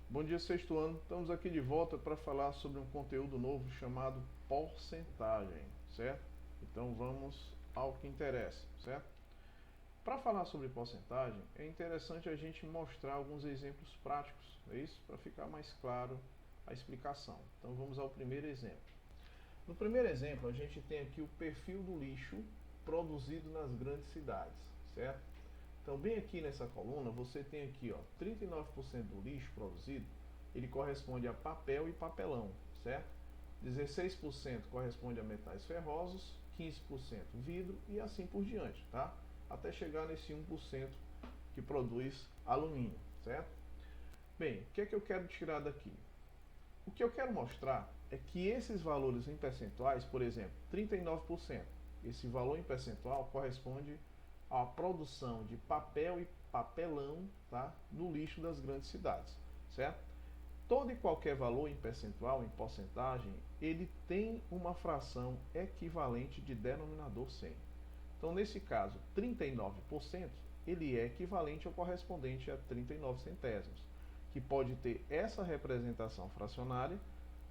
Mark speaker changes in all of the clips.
Speaker 1: Bom dia, sexto ano. Estamos aqui de volta para falar sobre um conteúdo novo chamado porcentagem, certo? Então vamos ao que interessa, certo? Para falar sobre porcentagem, é interessante a gente mostrar alguns exemplos práticos, é isso? Para ficar mais claro a explicação. Então vamos ao primeiro exemplo. No primeiro exemplo, a gente tem aqui o perfil do lixo produzido nas grandes cidades, certo? Então, bem aqui nessa coluna, você tem aqui, ó, 39% do lixo produzido, ele corresponde a papel e papelão, certo? 16% corresponde a metais ferrosos, 15% vidro e assim por diante, tá? Até chegar nesse 1% que produz alumínio, certo? Bem, o que é que eu quero tirar daqui? O que eu quero mostrar é que esses valores em percentuais, por exemplo, 39%, esse valor em percentual corresponde à produção de papel e papelão, tá, no lixo das grandes cidades, certo? Todo e qualquer valor em percentual, em porcentagem, ele tem uma fração equivalente de denominador 100. Então, nesse caso, 39%, ele é equivalente ao correspondente a 39 centésimos, que pode ter essa representação fracionária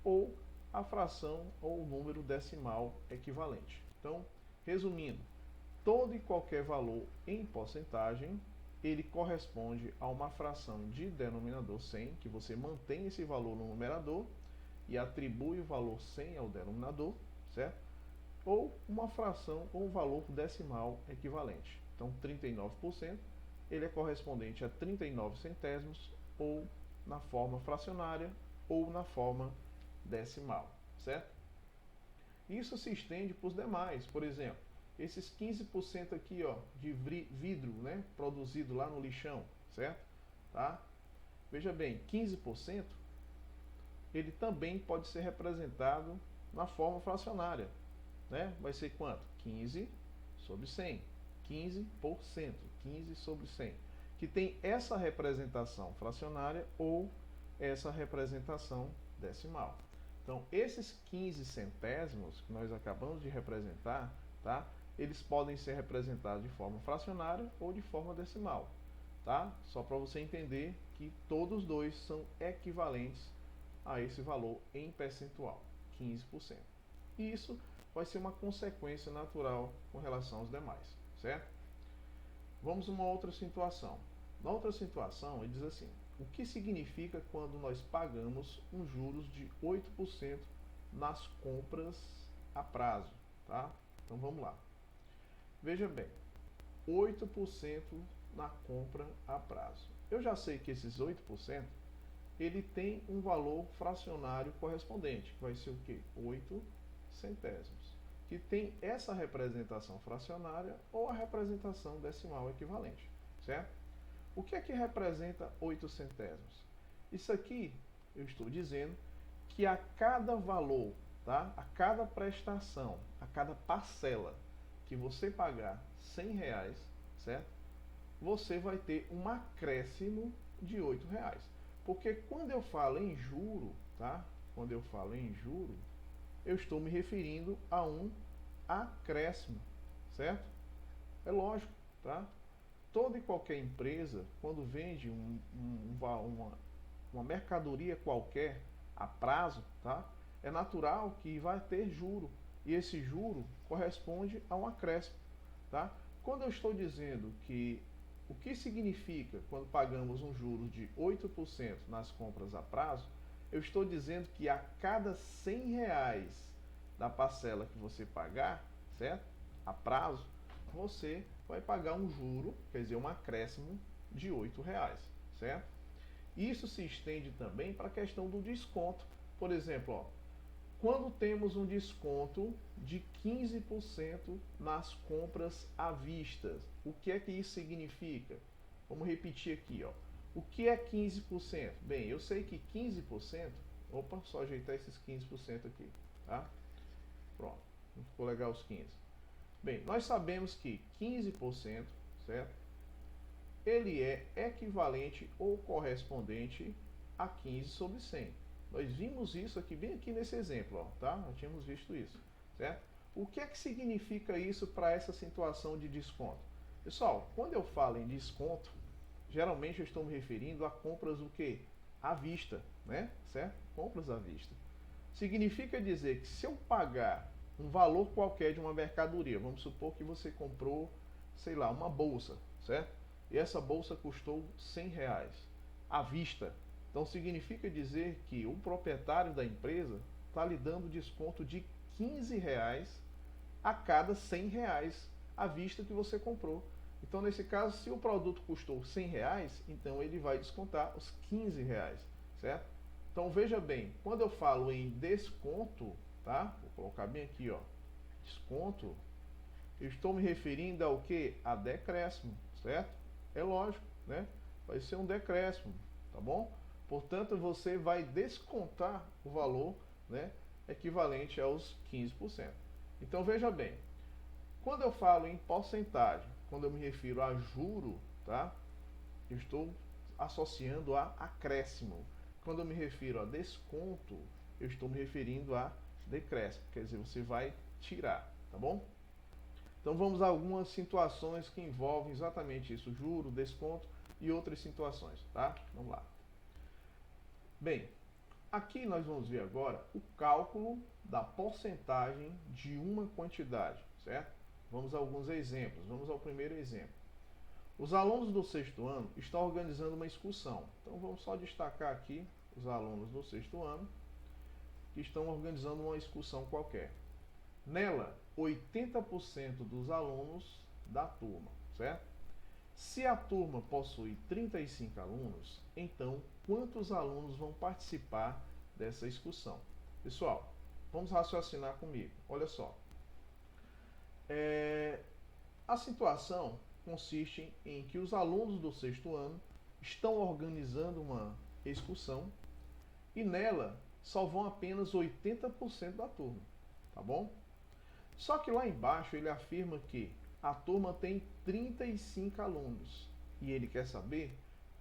Speaker 1: ou a fração ou o número decimal equivalente. Então, resumindo, todo e qualquer valor em porcentagem, ele corresponde a uma fração de denominador 100, que você mantém esse valor no numerador e atribui o valor 100 ao denominador, certo? Ou uma fração ou um valor decimal equivalente. Então, 39%, ele é correspondente a 39 centésimos, ou na forma fracionária, ou na forma decimal, certo? Isso se estende para os demais, por exemplo, esses 15% aqui, ó, de vidro, né, produzido lá no lixão, certo? Tá? Veja bem, 15%, ele também pode ser representado na forma fracionária, né? Vai ser quanto? 15 sobre 100. 15%, 15 sobre 100, que tem essa representação fracionária ou essa representação decimal. Então, esses 15 centésimos que nós acabamos de representar, tá? Eles podem ser representados de forma fracionária ou de forma decimal, tá? Só para você entender que todos dois são equivalentes a esse valor em percentual, 15%. E isso vai ser uma consequência natural com relação aos demais, certo? Vamos a uma outra situação. Na outra situação, ele diz assim: o que significa quando nós pagamos uns juros de 8% nas compras a prazo, tá? Então vamos lá. Veja bem, 8% na compra a prazo. Eu já sei que esses 8%, ele tem um valor fracionário correspondente, que vai ser o quê? 8 centésimos, que tem essa representação fracionária ou a representação decimal equivalente, certo? O que é que representa 8 centésimos? Isso aqui eu estou dizendo que a cada valor, tá? A cada prestação, a cada parcela que você pagar R$ 100, certo? Você vai ter um acréscimo de R$ 8. Porque quando eu falo em juro, tá? Quando eu falo em juro, eu estou me referindo a um acréscimo, certo? É lógico, tá? Toda e qualquer empresa, quando vende uma mercadoria qualquer a prazo, tá? É natural que vai ter juro. E esse juro corresponde a um acréscimo, tá? Quando eu estou dizendo que o que significa quando pagamos um juros de 8% nas compras a prazo, eu estou dizendo que a cada R$ 100 da parcela que você pagar, certo? A prazo, você vai pagar um juro, quer dizer, um acréscimo de R$ 8, certo? Isso se estende também para a questão do desconto. Por exemplo, ó, quando temos um desconto de 15% nas compras à vista, o que é que isso significa? Vamos repetir aqui, ó. O que é 15%? Bem, eu sei que 15%, opa, só ajeitar esses 15% aqui, tá? Pronto, não ficou legal os 15. Bem, nós sabemos que 15%, certo? Ele é equivalente ou correspondente a 15 sobre 100. Nós vimos isso aqui, bem aqui nesse exemplo, ó, tá? Nós tínhamos visto isso, certo? O que é que significa isso para essa situação de desconto? Pessoal, quando eu falo em desconto, geralmente eu estou me referindo a compras o quê? à vista, né? Certo? Compras à vista. Significa dizer que se eu pagar um valor qualquer de uma mercadoria, vamos supor que você comprou, sei lá, uma bolsa, certo? E essa bolsa custou R$ 100 à vista. Então significa dizer que o proprietário da empresa está lhe dando desconto de R$ 15 a cada R$ 100 à vista que você comprou. Então nesse caso, se o produto custou R$ 100, então ele vai descontar os R$ 15, certo? Então veja bem, quando eu falo em desconto, tá? Vou colocar bem aqui, ó, desconto, eu estou me referindo ao que? A decréscimo, certo? É lógico, né? Vai ser um decréscimo, tá bom? Portanto, você vai descontar o valor, né, equivalente aos 15%. Então veja bem, quando eu falo em porcentagem, quando eu me refiro a juro, tá? Eu estou associando a acréscimo. Quando eu me refiro a desconto, eu estou me referindo a decréscimo, quer dizer, você vai tirar, tá bom? Então vamos a algumas situações que envolvem exatamente isso, juro, desconto e outras situações, tá? Vamos lá. Bem, aqui nós vamos ver agora o cálculo da porcentagem de uma quantidade, certo? Vamos a alguns exemplos. Vamos ao primeiro exemplo. Os alunos do sexto ano estão organizando uma excursão. Então vamos só destacar aqui os alunos do sexto ano que estão organizando uma excursão qualquer. Nela, 80% dos alunos da turma, certo? Se a turma possui 35 alunos, então quantos alunos vão participar dessa excursão? Pessoal, vamos raciocinar comigo. Olha só. A situação consiste em que os alunos do sexto ano estão organizando uma excursão e nela só vão apenas 80% da turma, tá bom? Só que lá embaixo ele afirma que a turma tem 35 alunos e ele quer saber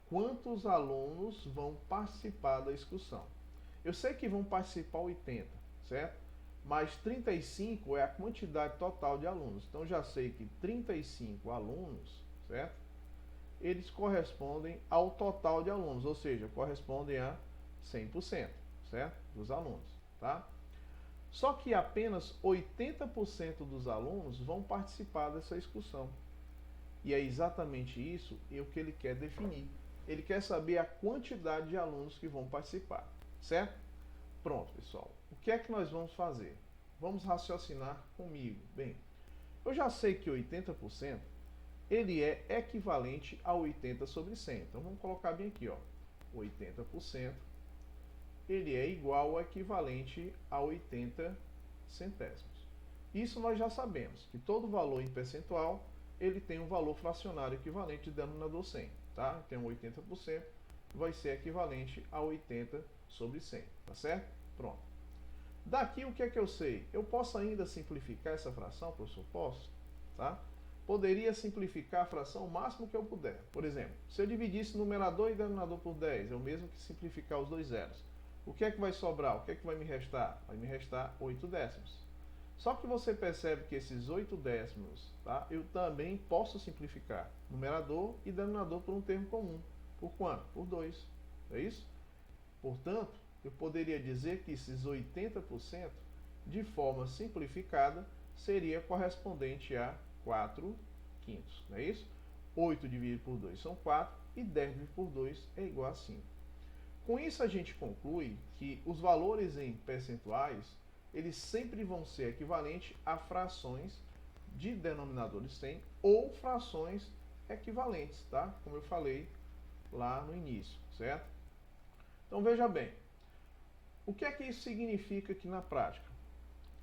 Speaker 1: quantos alunos vão participar da excursão. Eu sei que vão participar 80, certo? Mas 35 é a quantidade total de alunos. Então já sei que 35 alunos, certo? Eles correspondem ao total de alunos, ou seja, correspondem a 100%, certo? Dos alunos, tá? Só que apenas 80% dos alunos vão participar dessa excursão. E é exatamente isso o que ele quer definir. Ele quer saber a quantidade de alunos que vão participar, certo? Pronto, pessoal. O que é que nós vamos fazer? Vamos raciocinar comigo. Bem, eu já sei que 80% ele é equivalente a 80 sobre 100. Então vamos colocar bem aqui, ó. 80% ele é igual ou equivalente a 80 centésimos. Isso nós já sabemos, que todo valor em percentual ele tem um valor fracionário equivalente de denominador 100, tá? Então 80% vai ser equivalente a 80 sobre 100, tá certo? Pronto. Daqui o que é que eu sei? Eu posso ainda simplificar essa fração, professor? Posso, tá? Poderia simplificar a fração o máximo que eu puder. Por exemplo, se eu dividisse numerador e denominador por 10, é o mesmo que simplificar os dois zeros. O que é que vai sobrar? O que é que vai me restar? Vai me restar 8 décimos. Só que você percebe que esses 8 décimos, tá? Eu também posso simplificar numerador e denominador por um termo comum. Por quanto? Por 2. É isso? Portanto, eu poderia dizer que esses 80%, de forma simplificada, seria correspondente a 4 quintos. Não é isso? 8 dividido por 2 são 4 e 10 dividido por 2 é igual a 5. Com isso a gente conclui que os valores em percentuais, eles sempre vão ser equivalentes a frações de denominadores 100 ou frações equivalentes, tá? Como eu falei lá no início, certo? Então veja bem, o que é que isso significa aqui na prática?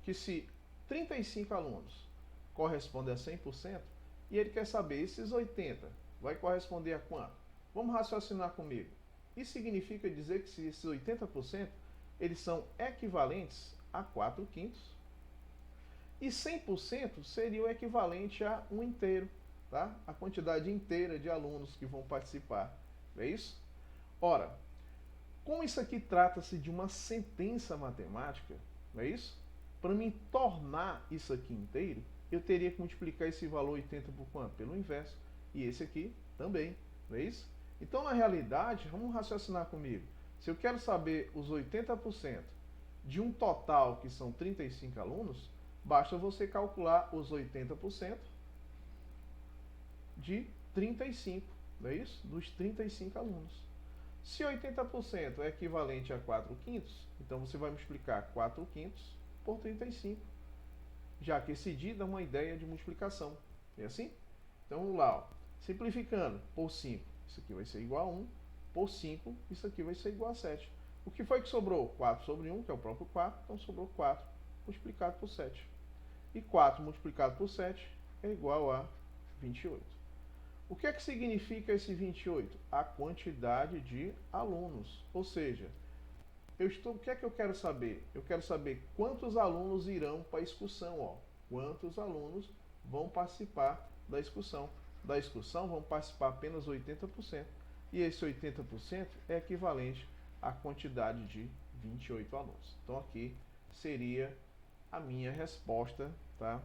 Speaker 1: Que se 35 alunos correspondem a 100%, e ele quer saber, esses 80 vai corresponder a quanto? Vamos raciocinar comigo. Isso significa dizer que se esses 80% eles são equivalentes a 4 quintos, e 100% seria o equivalente a um inteiro, tá? A quantidade inteira de alunos que vão participar. É isso? Ora, como isso aqui trata-se de uma sentença matemática, não é isso? Para mim tornar isso aqui inteiro, eu teria que multiplicar esse valor 80 por quanto? Pelo inverso. E esse aqui também, não é isso? Então, na realidade, vamos raciocinar comigo. Se eu quero saber os 80% de um total que são 35 alunos, basta você calcular os 80% de 35, não é isso? Dos 35 alunos. Se 80% é equivalente a 4 quintos, então você vai multiplicar 4 quintos por 35, já que esse D dá uma ideia de multiplicação. É assim? Então vamos lá, ó. Simplificando por 5, isso aqui vai ser igual a 1, por 5, isso aqui vai ser igual a 7. O que foi que sobrou? 4 sobre 1, que é o próprio 4, então sobrou 4 multiplicado por 7. E 4 multiplicado por 7 é igual a 28. O que é que significa esse 28? A quantidade de alunos. Ou seja, o que é que eu quero saber? Eu quero saber quantos alunos irão para a excursão. Ó. Quantos alunos vão participar da excursão. Da excursão vão participar apenas 80%. E esse 80% é equivalente à quantidade de 28 alunos. Então aqui seria a minha resposta, tá,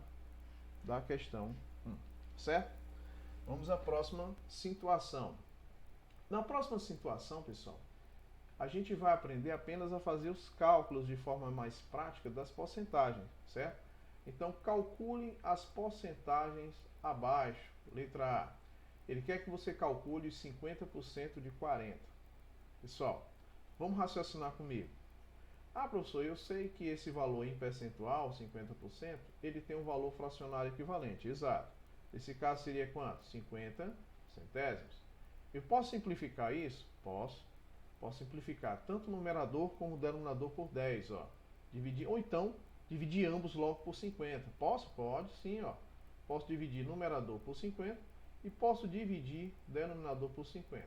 Speaker 1: da questão 1. Certo? Vamos à próxima situação. Na próxima situação, pessoal, a gente vai aprender apenas a fazer os cálculos de forma mais prática das porcentagens, certo? Então, calcule as porcentagens abaixo. Letra A. Ele quer que você calcule os 50% de 40. Pessoal, vamos raciocinar comigo. Ah, professor, eu sei que esse valor em percentual, 50%, ele tem um valor fracionário equivalente. Exato. Esse caso seria quanto? 50 centésimos. Eu posso simplificar isso? Posso. Posso simplificar tanto o numerador como o denominador por 10. Ó. Ou então, dividir ambos logo por 50. Posso? Pode, sim. Ó. Posso dividir numerador por 50 e posso dividir denominador por 50.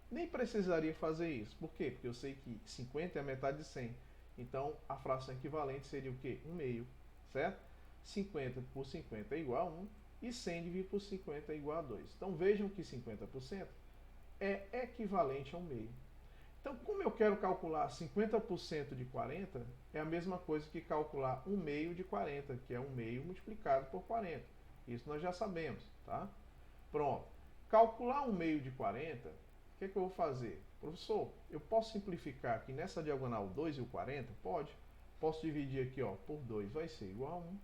Speaker 1: Nem precisaria fazer isso. Por quê? Porque eu sei que 50 é a metade de 100. Então, a fração equivalente seria o quê? 1 meio. Certo? 50 por 50 é igual a 1. E 100 dividido por 50 é igual a 2. Então vejam que 50% é equivalente a 1 meio. Então, como eu quero calcular 50% de 40, é a mesma coisa que calcular 1 meio de 40, que é 1 meio multiplicado por 40. Isso nós já sabemos, tá? Pronto. Calcular 1 meio de 40, o que é que eu vou fazer? Professor, eu posso simplificar aqui nessa diagonal 2 e o 40? Pode. Posso dividir aqui, ó, por 2, vai ser igual a 1.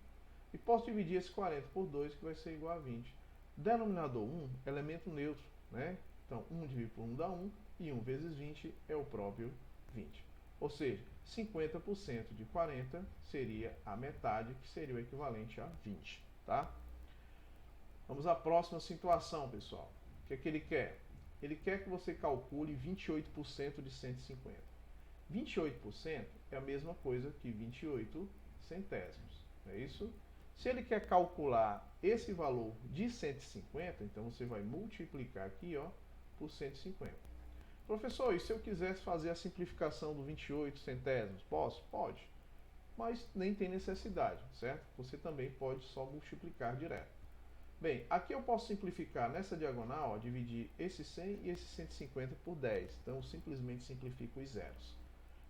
Speaker 1: E posso dividir esse 40 por 2, que vai ser igual a 20. Denominador 1, elemento neutro, né? Então, 1 dividido por 1 dá 1, e 1 vezes 20 é o próprio 20. Ou seja, 50% de 40 seria a metade, que seria o equivalente a 20, tá? Vamos à próxima situação, pessoal. O que é que ele quer? Ele quer que você calcule 28% de 150. 28% é a mesma coisa que 28 centésimos, não é isso? Se ele quer calcular esse valor de 150, então você vai multiplicar aqui, ó, por 150. Professor, e se eu quisesse fazer a simplificação do 28 centésimos? Posso? Pode. Mas nem tem necessidade, certo? Você também pode só multiplicar direto. Bem, aqui eu posso simplificar nessa diagonal, ó, dividir esse 100 e esse 150 por 10. Então eu simplesmente simplifico os zeros.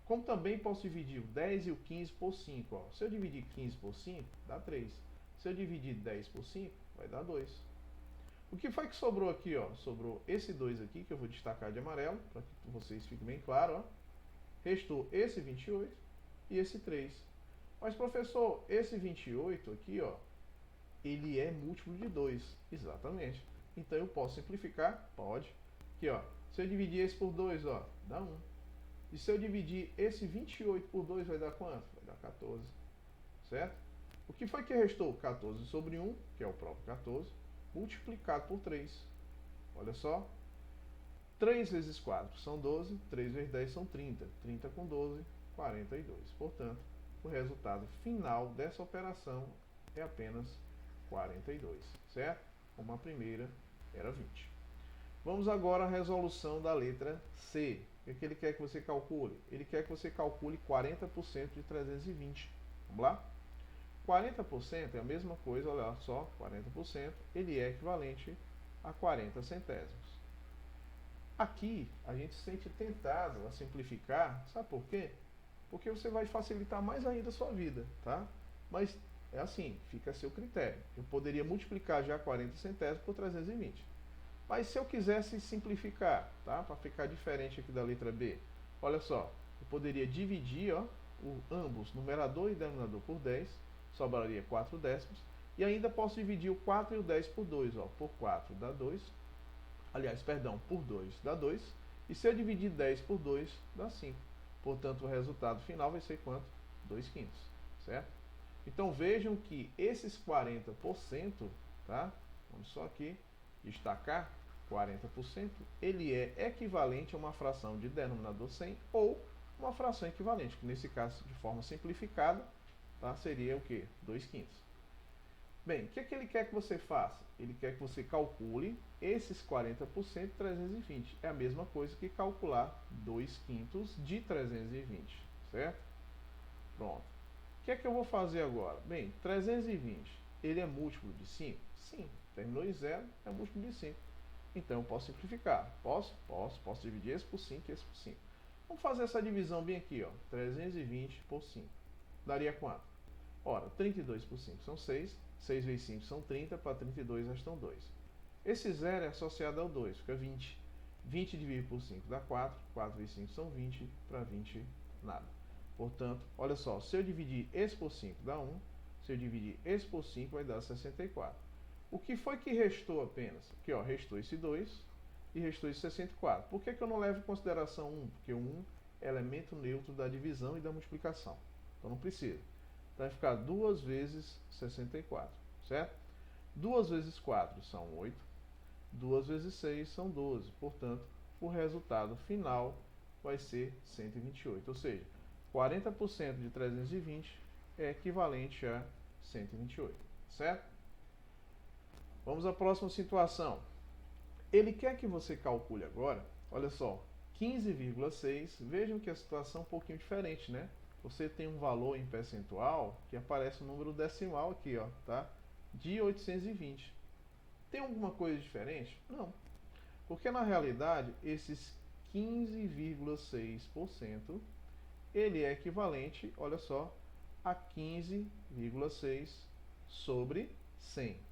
Speaker 1: Como também posso dividir o 10 e o 15 por 5. Ó. Se eu dividir 15 por 5, dá 3. Se eu dividir 10 por 5, vai dar 2. O que foi que sobrou aqui? Ó? Sobrou esse 2 aqui, que eu vou destacar de amarelo, para que vocês fiquem bem claros. Ó. Restou esse 28 e esse 3. Mas, professor, esse 28 aqui, ó, ele é múltiplo de 2. Exatamente. Então, eu posso simplificar? Pode. Aqui, ó. Se eu dividir esse por 2, ó, dá 1. E se eu dividir esse 28 por 2, vai dar quanto? Vai dar 14. Certo? O que foi que restou? 14 sobre 1, que é o próprio 14, multiplicado por 3. Olha só. 3 vezes 4 são 12, 3 vezes 10 são 30. 30 com 12, 42. Portanto, o resultado final dessa operação é apenas 42. Certo? Como a primeira era 20. Vamos agora à resolução da letra C. O que ele quer que você calcule? Ele quer que você calcule 40% de 320. Vamos lá? 40% é a mesma coisa, olha só, 40%, ele é equivalente a 40 centésimos. Aqui, a gente se sente tentado a simplificar, sabe por quê? Porque você vai facilitar mais ainda a sua vida, tá? Mas é assim, fica a seu critério. Eu poderia multiplicar já 40 centésimos por 320. Mas se eu quisesse simplificar, tá? Para ficar diferente aqui da letra B, Olha só, eu poderia dividir ó, ambos, numerador e denominador, por 10, sobraria 4 décimos, e ainda posso dividir o 4 e o 10 por 2, ó, por 4 dá 2, aliás, perdão, por 2 dá 2, e se eu dividir 10 por 2, dá 5. Portanto, o resultado final vai ser quanto? 2 quintos, certo? Então vejam que esses 40%, tá? Vamos só aqui destacar, 40%, ele é equivalente a uma fração de denominador 100 ou uma fração equivalente, que nesse caso, de forma simplificada, tá? Seria o que? 2 quintos. Bem, o que é que ele quer que você faça? Ele quer que você calcule esses 40% de 320. É a mesma coisa que calcular 2 quintos de 320, certo? Pronto. O que é que eu vou fazer agora? Bem, 320, ele é múltiplo de 5? Sim. Terminou em 0, é múltiplo de 5. Então eu posso simplificar. Posso dividir esse por 5 e esse por 5. Vamos fazer essa divisão bem aqui, ó. 320 por 5. Daria quanto? Ora, 32 por 5 são 6. 6 vezes 5 são 30. Para 32 restam 2. Esse 0 é associado ao 2, fica 20. 20 dividido por 5 dá 4. 4 vezes 5 são 20. Para 20, nada. Portanto, olha só, se eu dividir esse por 5 dá 1. Se eu dividir esse por 5 vai dar 64. O que foi que restou apenas? Aqui, ó, restou esse 2 e restou esse 64. Por que eu não levo em consideração 1? Porque o 1 é elemento neutro da divisão e da multiplicação. Então não precisa. Então vai ficar 2 vezes 64, certo? 2 vezes 4 são 8. 2 vezes 6 são 12. Portanto, o resultado final vai ser 128. Ou seja, 40% de 320 é equivalente a 128, certo? Vamos à próxima situação. Ele quer que você calcule agora, olha só, 15,6. Vejam que a situação é um pouquinho diferente, né? Você tem um valor em percentual que aparece o número decimal aqui, ó, tá? De 820. Tem alguma coisa diferente? Não. Porque na realidade, esses 15,6%, ele é equivalente, olha só, a 15,6 sobre 100.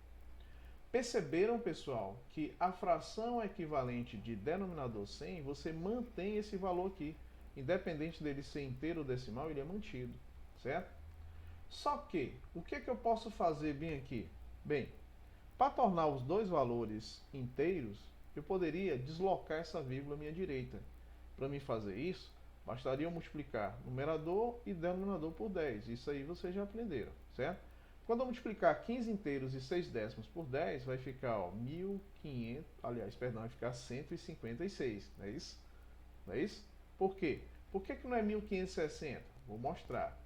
Speaker 1: Perceberam, pessoal, que a fração equivalente de denominador 100, você mantém esse valor aqui. Independente dele ser inteiro ou decimal, ele é mantido, certo? Só que, o que eu posso fazer bem aqui? Bem, para tornar os dois valores inteiros, eu poderia deslocar essa vírgula à minha direita. Para mim fazer isso, bastaria eu multiplicar numerador e denominador por 10. Isso aí vocês já aprenderam, certo? Quando eu multiplicar 15 inteiros e 6 décimos por 10, vai ficar ó, 1.500, aliás, perdão, vai ficar 156, não é isso? Não é isso? Por quê? Por que não é 1.560? Vou mostrar.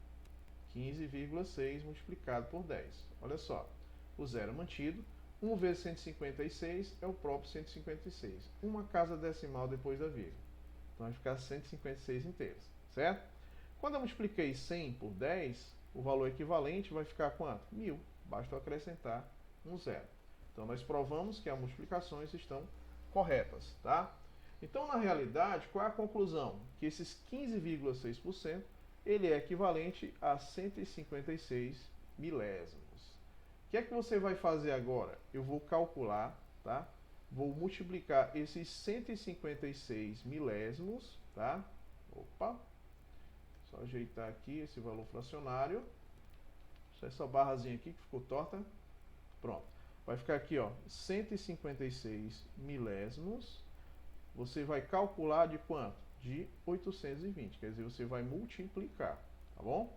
Speaker 1: 15,6 multiplicado por 10. Olha só, o zero mantido. 1 vezes 156 é o próprio 156. Uma casa decimal depois da vírgula. Então vai ficar 156 inteiros, certo? Quando eu multipliquei 100 por 10, o valor equivalente vai ficar quanto? 1.000. Basta eu acrescentar um zero. Então nós provamos que as multiplicações estão corretas, tá? Então, na realidade, qual é a conclusão? Que esses 15,6% ele é equivalente a 156 milésimos. O que é que você vai fazer agora? Eu vou calcular, tá? Vou multiplicar esses 156 milésimos, tá? Opa! Só ajeitar aqui esse valor fracionário. Só essa barrazinha aqui que ficou torta. Pronto. Vai ficar aqui, ó, 156 milésimos. Você vai calcular de quanto? De 820, quer dizer, você vai multiplicar, tá bom?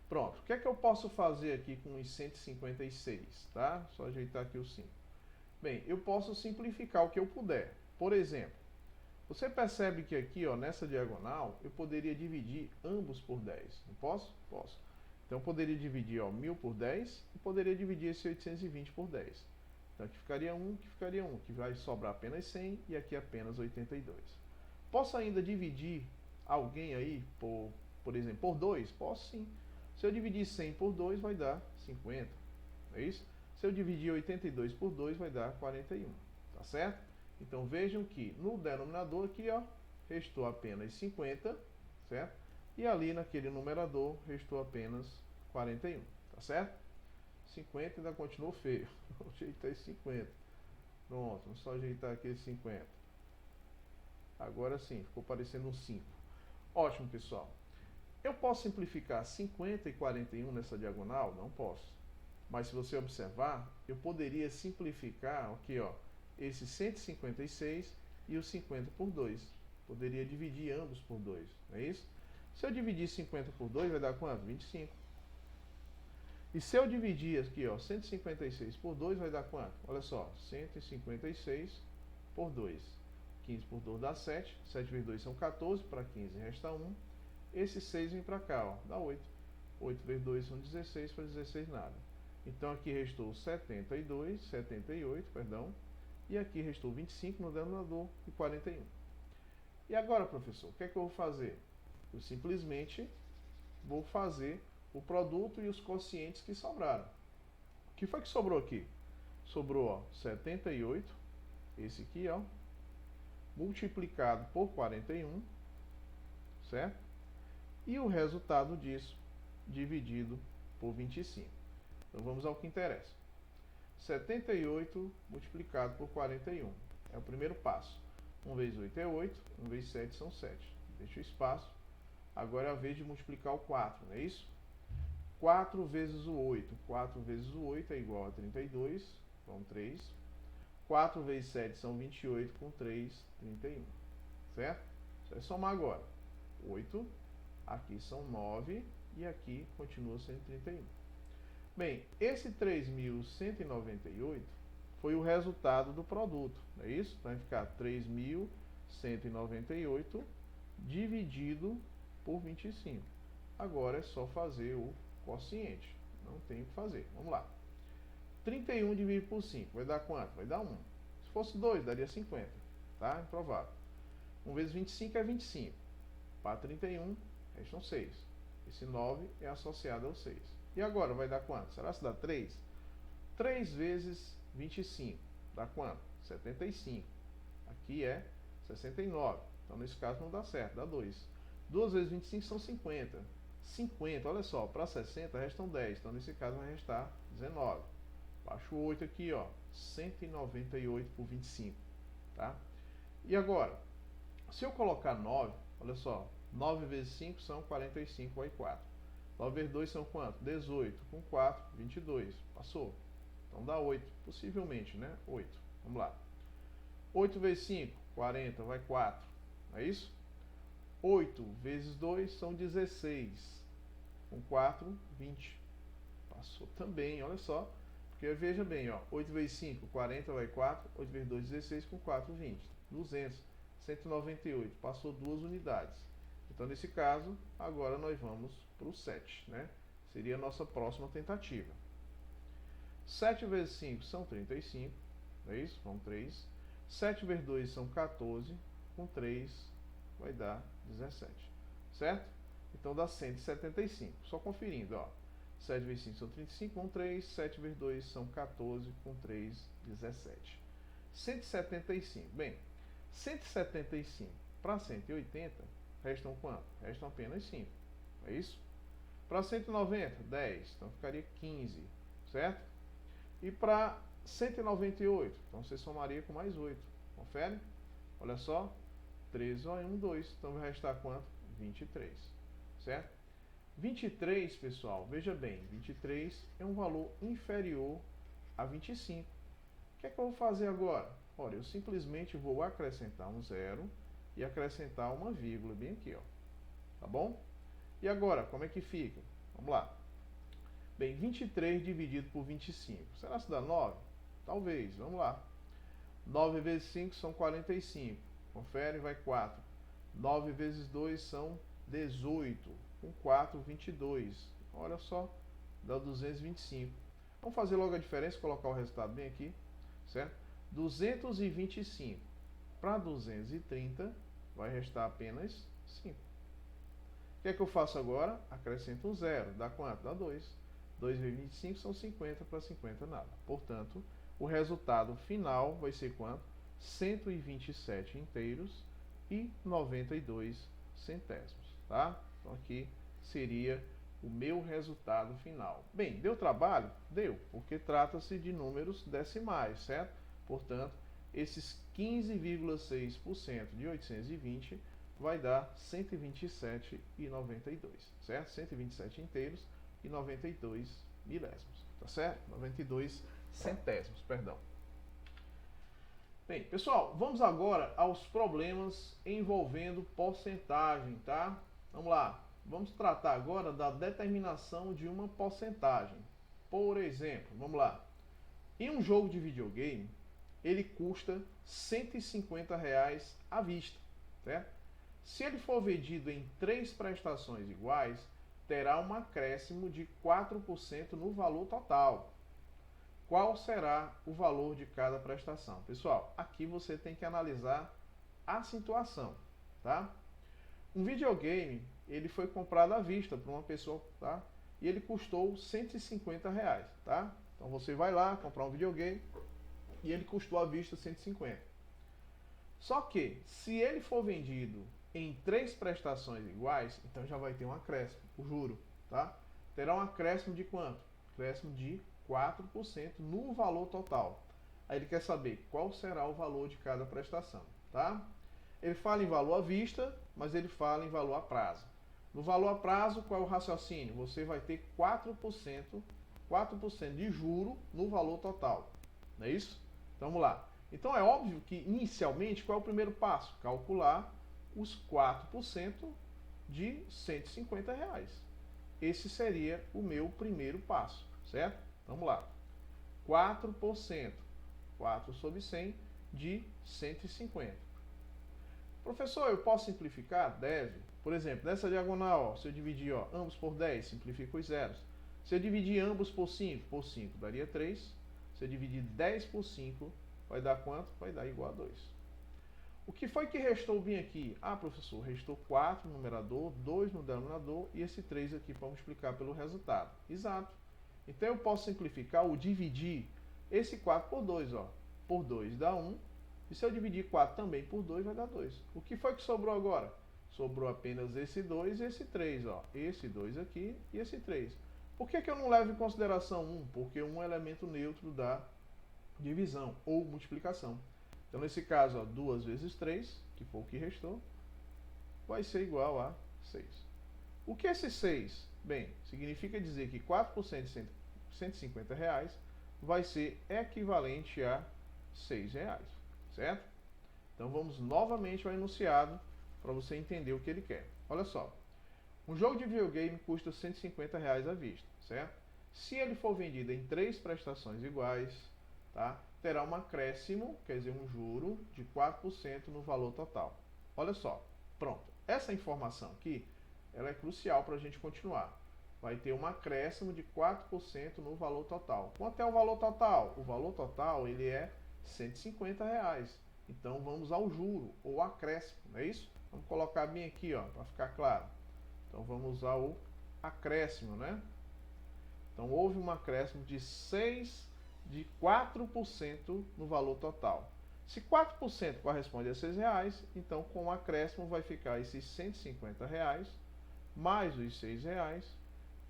Speaker 1: Pronto, o que é que eu posso fazer aqui com os 156, tá? Só ajeitar aqui o 5. Bem, eu posso simplificar o que eu puder. Por exemplo, você percebe que aqui, ó, nessa diagonal, eu poderia dividir ambos por 10, não posso? Posso. Então, eu poderia dividir, ó, 1.000 por 10 e poderia dividir esse 820 por 10. Então aqui ficaria 1, que vai sobrar apenas 100 e aqui apenas 82. Posso ainda dividir alguém aí, por exemplo, por 2? Posso sim. Se eu dividir 100 por 2, vai dar 50. Não é isso? Se eu dividir 82 por 2, vai dar 41. Tá certo? Então vejam que no denominador aqui, ó, restou apenas 50, certo? E ali naquele numerador restou apenas 41. Tá certo? 50 ainda continuou feio. Vou ajeitar esse 50. Pronto, vamos só ajeitar aqui esse 50. Agora sim, ficou parecendo um 5. Ótimo, pessoal. Eu posso simplificar 50 e 41 nessa diagonal? Não posso. Mas se você observar, eu poderia simplificar aqui, ó, esse 156 e o 50 por 2. Poderia dividir ambos por 2, não é isso? Se eu dividir 50 por 2, vai dar quanto? 25. E se eu dividir aqui, ó, 156 por 2, vai dar quanto? Olha só, 156 por 2. 15 por 2 dá 7. 7 vezes 2 são 14, para 15 resta 1. Esse 6 vem para cá, ó, dá 8. 8 vezes 2 são 16, para 16 nada. Então aqui restou 78, perdão. E aqui restou 25 no denominador e 41. E agora, professor, o que é que eu vou fazer? Eu simplesmente vou fazer o produto e os quocientes que sobraram. O que foi que sobrou aqui? Sobrou, ó, 78, esse aqui, ó, multiplicado por 41, certo? E o resultado disso dividido por 25. Então vamos ao que interessa. 78 multiplicado por 41 é o primeiro passo. 1 vezes 8 é 8, 1 vezes 7 são 7. Deixa o espaço. Agora é a vez de multiplicar o 4, não é isso? 4 vezes o 8. 4 vezes o 8 é igual a 32, então 3. 4 vezes 7 são 28, com 3, 31. Certo? Isso é somar agora. 8, aqui são 9 e aqui continua sendo 31. Bem, esse 3.198 foi o resultado do produto, não é isso? Então vai ficar 3.198 dividido por 25. Agora é só fazer o quociente, não tem o que fazer. Vamos lá. 31 dividido por 5 vai dar quanto? Vai dar 1. Se fosse 2, daria 50, tá? Improvável. 1 vezes 25 é 25. Para 31, restam 6. Esse 9 é associado ao 6. E agora vai dar quanto? Será que dá 3? 3 vezes 25 dá quanto? 75. Aqui é 69. Então nesse caso não dá certo, dá 2. 2 vezes 25 são 50. 50, olha só, para 60 restam 10. Então nesse caso vai restar 19. Baixo o 8 aqui, ó, 198 por 25, tá? E agora, se eu colocar 9, olha só, 9 vezes 5 são 45, vai 4. 9 vezes 2 são quanto? 18. Com 4, 22. Passou. Então dá 8. Possivelmente, né? 8. Vamos lá. 8 vezes 5, 40, vai 4. Não é isso? 8 vezes 2 são 16. Com 4, 20. Passou também, olha só. Porque veja bem, ó. 8 vezes 5, 40, vai 4. 8 vezes 2, 16. Com 4, 20. 200. 198. Passou 2 unidades. Então, nesse caso, agora nós vamos para o 7, né? Seria a nossa próxima tentativa. 7 vezes 5 são 35, não é isso? Vão 3. 7 vezes 2 são 14, com 3 vai dar 17, certo? Então dá 175, só conferindo, ó. 7 vezes 5 são 35, com 3. 7 vezes 2 são 14, com 3, 17. 175, bem, 175 para 180, restam quanto? Restam apenas 5, é isso? Para 190, 10, então ficaria 15, certo? E para 198, então você somaria com mais 8, confere? Olha só, 13, 1, 2, então vai restar quanto? 23, certo? 23, pessoal, veja bem, 23 é um valor inferior a 25. O que é que eu vou fazer agora? Olha, eu simplesmente vou acrescentar um zero e acrescentar uma vírgula bem aqui, ó. Tá bom? E agora, como é que fica? Vamos lá. Bem, 23 dividido por 25. Será que dá 9? Talvez, vamos lá. 9 vezes 5 são 45. Confere, vai 4. 9 vezes 2 são 18. Com 4, 22. Olha só, dá 225. Vamos fazer logo a diferença, colocar o resultado bem aqui, certo? 225 para 230 vai restar apenas 5. O que é que eu faço agora? Acrescento um zero. Dá quanto? Dá 2. 2 vezes 25 são 50, para 50 nada. Portanto, o resultado final vai ser quanto? 127 inteiros e 92 centésimos, tá? Então aqui seria o meu resultado final. Bem, deu trabalho? Deu, porque trata-se de números decimais, certo? Portanto, esses 15,6% de 820 vai dar 127,92, certo? 127 inteiros e 92 milésimos, tá certo? 92 centésimos, perdão. Bem, pessoal, vamos agora aos problemas envolvendo porcentagem, tá? Vamos lá. Vamos tratar agora da determinação de uma porcentagem. Por exemplo, vamos lá. Em um jogo de videogame, ele custa R$ 150 à vista, certo? Se ele for vendido em 3 prestações iguais, terá um acréscimo de 4% no valor total. Qual será o valor de cada prestação? Pessoal, aqui você tem que analisar a situação, tá? Um videogame, ele foi comprado à vista por uma pessoa, tá? E ele custou R$ 150, tá? Então você vai lá comprar um videogame e ele custou à vista 150. Só que, se ele for vendido em 3 prestações iguais, então já vai ter um acréscimo, o juro, tá? Terá um acréscimo de quanto? Acréscimo de 4% no valor total. Aí ele quer saber qual será o valor de cada prestação, tá? Ele fala em valor à vista, mas ele fala em valor a prazo. No valor a prazo, qual é o raciocínio? Você vai ter 4% de juro no valor total. Não é isso? Então vamos lá. Então é óbvio que inicialmente qual é o primeiro passo? Calcular os 4% de R$ 150. Esse seria o meu primeiro passo, certo? Vamos lá. 4%, 4 sobre 100 de 150. Professor, eu posso simplificar? Deve. Por exemplo, nessa diagonal, ó, se eu dividir ambos por 10, simplifico os zeros. Se eu dividir ambos por 5 daria 3. Se eu dividir 10 por 5, vai dar quanto? Vai dar igual a 2. O que foi que restou bem aqui? Ah, professor, restou 4 no numerador, 2 no denominador e esse 3 aqui para multiplicar pelo resultado. Exato. Então eu posso simplificar o dividir esse 4 por 2, ó. Por 2 dá 1. E se eu dividir 4 também por 2, vai dar 2. O que foi que sobrou agora? Sobrou apenas esse 2 e esse 3, ó. Esse 2 aqui e esse 3. Por que eu não levo em consideração 1? Porque 1 é elemento neutro da divisão ou multiplicação. Então, nesse caso, ó, 2 vezes 3, que foi o que restou, vai ser igual a 6. O que é esse 6? Bem, significa dizer que 4% de R$ 150 vai ser equivalente a R$ 6, certo? Então, vamos novamente ao enunciado para você entender o que ele quer. Olha só. Um jogo de videogame custa R$ 150 à vista, certo? Se ele for vendido em 3 prestações iguais, tá? Terá um acréscimo, quer dizer, um juro de 4% no valor total. Olha só, pronto. Essa informação aqui, ela é crucial para a gente continuar. Vai ter um acréscimo de 4% no valor total. Quanto é o valor total? O valor total, ele é R$ 150. Então, vamos ao juro, ou acréscimo, não é isso? Vamos colocar bem aqui, ó, para ficar claro. Então vamos usar o acréscimo, né? Então houve um acréscimo de 4% no valor total. Se 4% corresponde a R$ 6, então com o acréscimo vai ficar esses R$ 150 mais os R$ 6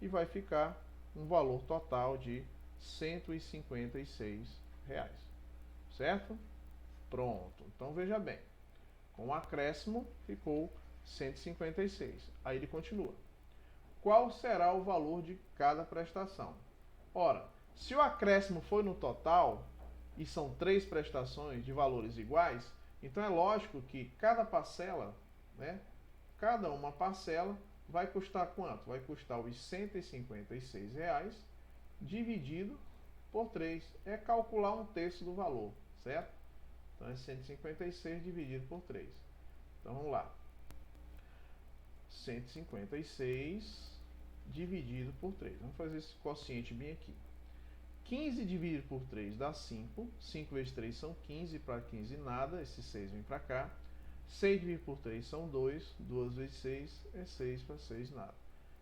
Speaker 1: e vai ficar um valor total de R$ 156. Certo? Pronto. Então veja bem. Com o acréscimo ficou 156. Aí ele continua. Qual será o valor de cada prestação? Ora, se o acréscimo foi no total, e são 3 prestações de valores iguais, então é lógico que cada parcela, né, cada uma parcela vai custar quanto? Vai custar os R$ 156 dividido por 3. É calcular 1/3 do valor, certo? Então é 156 dividido por 3. Então vamos lá. 156 dividido por 3. Vamos fazer esse quociente bem aqui. 15 dividido por 3 dá 5. 5 vezes 3 são 15. Para 15 nada. Esse 6 vem para cá. 6 dividido por 3 são 2. 2 vezes 6 é 6. Para 6 nada.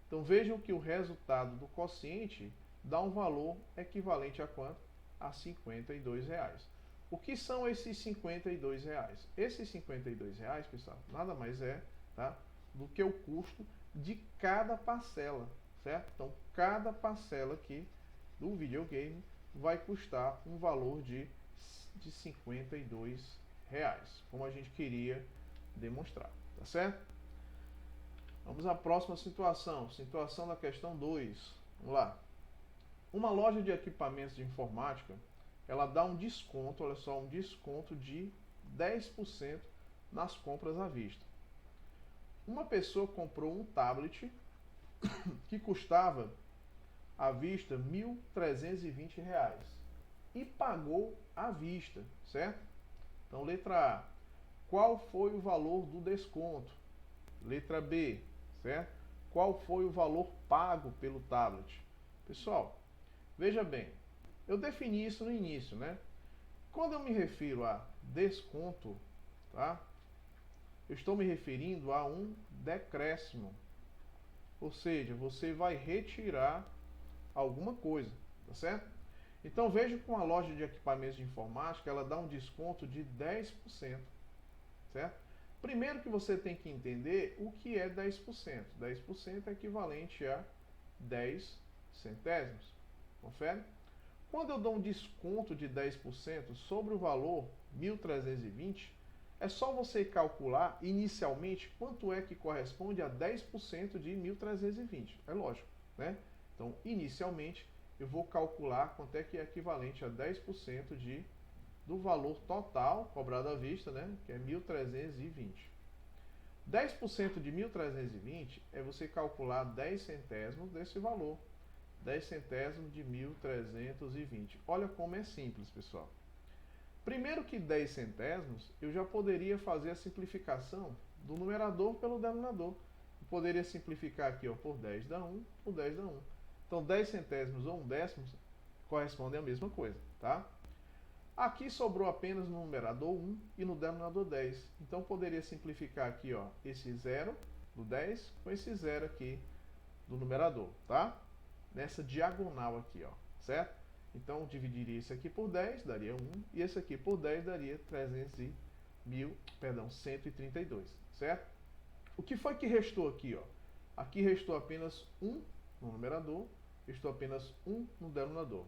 Speaker 1: Então vejam que o resultado do quociente dá um valor equivalente a quanto? A R$ 52. O que são esses R$ 52? Esses R$ 52, pessoal, nada mais é, tá, do que o custo de cada parcela, certo? Então, cada parcela aqui do videogame vai custar um valor de R$ 52, como a gente queria demonstrar, tá tá certo? Vamos à próxima situação, situação da questão 2. Vamos lá. Uma loja de equipamentos de informática, ela dá um desconto, olha só, um desconto de 10% nas compras à vista. Uma pessoa comprou um tablet que custava à vista R$ 1.320 e pagou à vista, certo? Então, letra A, qual foi o valor do desconto? Letra B, certo? Qual foi o valor pago pelo tablet? Pessoal, veja bem, eu defini isso no início, né? Quando eu me refiro a desconto, tá? Eu estou me referindo a um decréscimo. Ou seja, você vai retirar alguma coisa, tá certo? Então veja que uma loja de equipamentos de informática, ela dá um desconto de 10%, certo? Primeiro que você tem que entender o que é 10%. 10% é equivalente a 10 centésimos. Confere? Quando eu dou um desconto de 10% sobre o valor 1.320, é só você calcular inicialmente quanto é que corresponde a 10% de 1.320. É lógico, né? Então, inicialmente, eu vou calcular quanto é que é equivalente a 10% do valor total cobrado à vista, né? Que é 1.320. 10% de 1.320 é você calcular 10 centésimos desse valor. 10 centésimos de 1.320. Olha como é simples, pessoal. Primeiro que 10 centésimos, eu já poderia fazer a simplificação do numerador pelo denominador. Eu poderia simplificar aqui, ó, por 10 dá 1, por 10 dá 1. Então 10 centésimos ou 1/10 correspondem à mesma coisa, tá? Aqui sobrou apenas no numerador 1 e no denominador 10. Então poderia simplificar aqui, ó, esse 0 do 10 com esse 0 aqui do numerador, tá? Nessa diagonal aqui, ó, certo? Então dividiria esse aqui por 10, daria 1, e esse aqui por 10 daria 132, certo? O que foi que restou aqui, ó? Aqui restou apenas 1 no numerador, restou apenas 1 no denominador.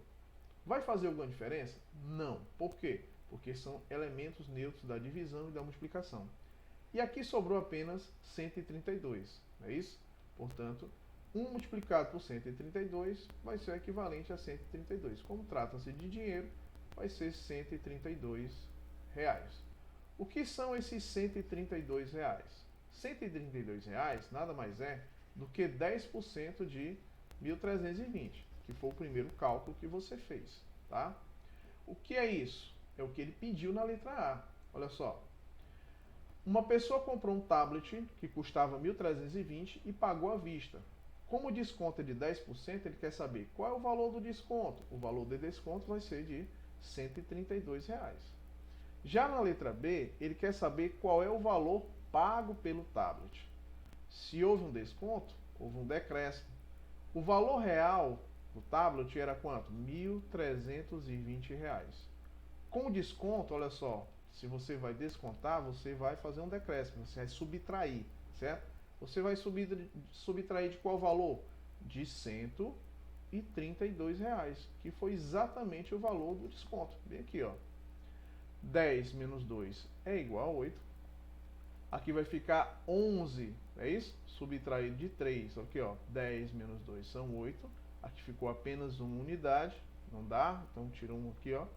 Speaker 1: Vai fazer alguma diferença? Não. Por quê? Porque são elementos neutros da divisão e da multiplicação. E aqui sobrou apenas 132, não é isso? Portanto, 1 multiplicado por 132 vai ser o equivalente a 132. Como trata-se de dinheiro, vai ser R$132. O que são esses R$132? R$132 nada mais é do que 10% de 1.320, que foi o primeiro cálculo que você fez, tá? O que é isso? É o que ele pediu na letra A. Olha só. Uma pessoa comprou um tablet que custava 1.320 e pagou à vista. Como o desconto é de 10%, ele quer saber qual é o valor do desconto. O valor de desconto vai ser de R$132. Já na letra B, ele quer saber qual é o valor pago pelo tablet. Se houve um desconto, houve um decréscimo. O valor real do tablet era quanto? R$1.320. Com o desconto, olha só, se você vai descontar, você vai fazer um decréscimo, você vai subtrair, certo? Você vai subtrair de qual valor? De R$132, que foi exatamente o valor do desconto. Bem aqui, ó. 10 menos 2 é igual a 8. Aqui vai ficar 11, é isso? Subtraído de 3, aqui, ó. 10 menos 2 são 8. Aqui ficou apenas uma unidade, não dá, então tira um aqui, ó.